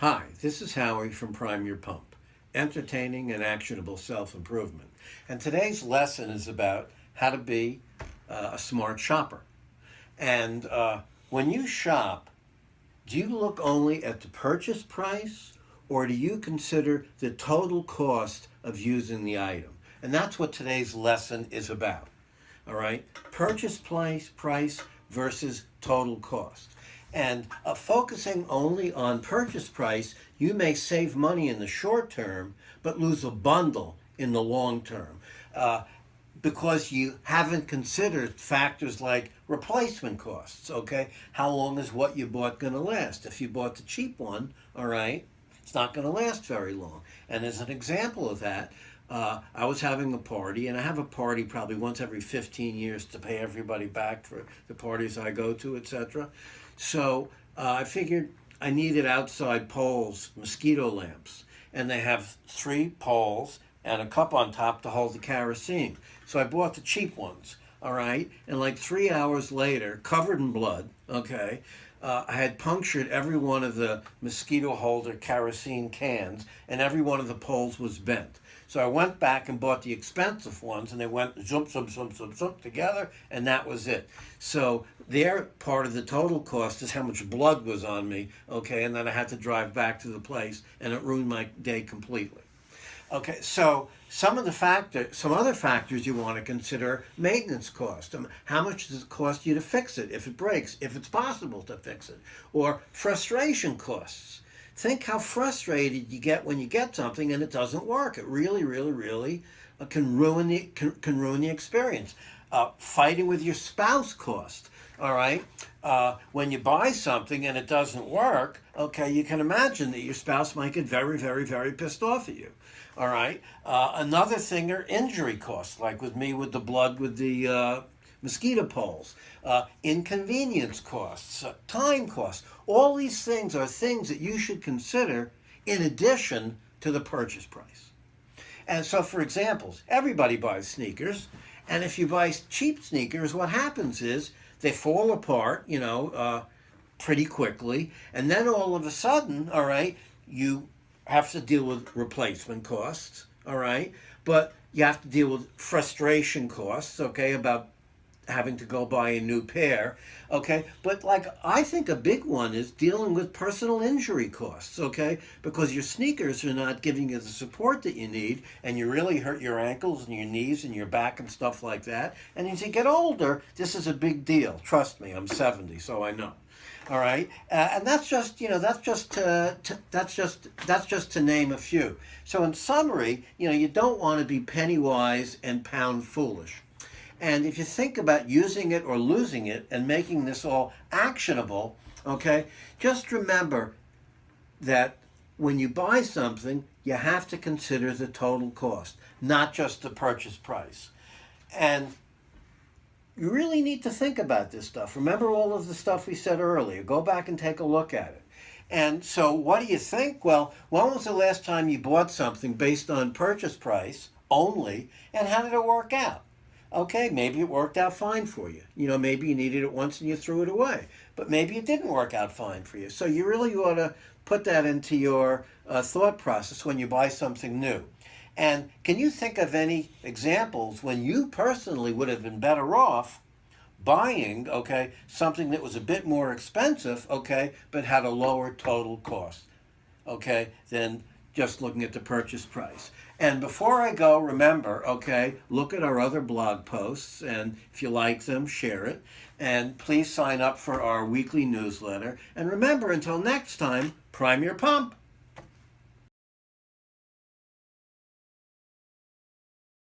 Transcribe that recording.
Hi, this is Howie from Prime Your Pump, entertaining and actionable self-improvement. And today's lesson is about how to be a smart shopper. And when you shop, do you look only at the purchase price or do you consider the total cost of using the item? And that's what today's lesson is about. All right? Price versus total cost. And focusing only on purchase price, you may save money in the short term, but lose a bundle in the long term. Because you haven't considered factors like replacement costs, okay? How long is what you bought going to last? If you bought the cheap one, all right, it's not going to last very long. And as an example of that, I was having a party, and I have a party probably once every 15 years to pay everybody back for the parties I go to, etc. So I figured I needed outside poles, mosquito lamps, and they have 3 poles and a cup on top to hold the kerosene. So I bought the cheap ones, all right? And like 3 hours later, covered in blood, okay, I had punctured every one of the mosquito holder kerosene cans, and every one of the poles was bent. So I went back and bought the expensive ones, and they went zoom, zoom, zoom, zoom, zoom together, and that was it. So their part of the total cost is how much blood was on me, okay, and then I had to drive back to the place, and it ruined my day completely. Okay, so some other factors you want to consider: maintenance cost. How much does it cost you to fix it if it breaks, if it's possible to fix it? Or frustration costs. Think how frustrated you get when you get something and it doesn't work. It really, really, really can ruin the experience. Fighting with your spouse cost. All right. When you buy something and it doesn't work, okay, you can imagine that your spouse might get very, very, very pissed off at you. All right. Another thing are injury costs, like with me with the blood with the mosquito poles, inconvenience costs, time costs. All these things are things that you should consider in addition to the purchase price. And so, for examples, everybody buys sneakers, and if you buy cheap sneakers, what happens is they fall apart, pretty quickly, and then all of a sudden, all right, you have to deal with replacement costs, all right, but you have to deal with frustration costs, okay, about having to go buy a new pair, okay? But like, I think a big one is dealing with personal injury costs, okay? Because your sneakers are not giving you the support that you need, and you really hurt your ankles and your knees and your back and stuff like that. And as you get older, this is a big deal. Trust me, I'm 70, so I know. All right, and that's just to name a few. So in summary, you don't want to be penny wise and pound foolish. And if you think about using it or losing it and making this all actionable, okay, just remember that when you buy something, you have to consider the total cost, not just the purchase price. And you really need to think about this stuff. Remember all of the stuff we said earlier. Go back and take a look at it. And so what do you think? Well, when was the last time you bought something based on purchase price only, and how did it work out? Okay, maybe it worked out fine for you. Maybe you needed it once and you threw it away. But maybe it didn't work out fine for you. So you really ought to put that into your thought process when you buy something new. And can you think of any examples when you personally would have been better off buying, okay, something that was a bit more expensive, okay, but had a lower total cost, okay, than just looking at the purchase price? And before I go, remember, okay, look at our other blog posts, and if you like them, share it. And please sign up for our weekly newsletter. And remember, until next time, prime your pump.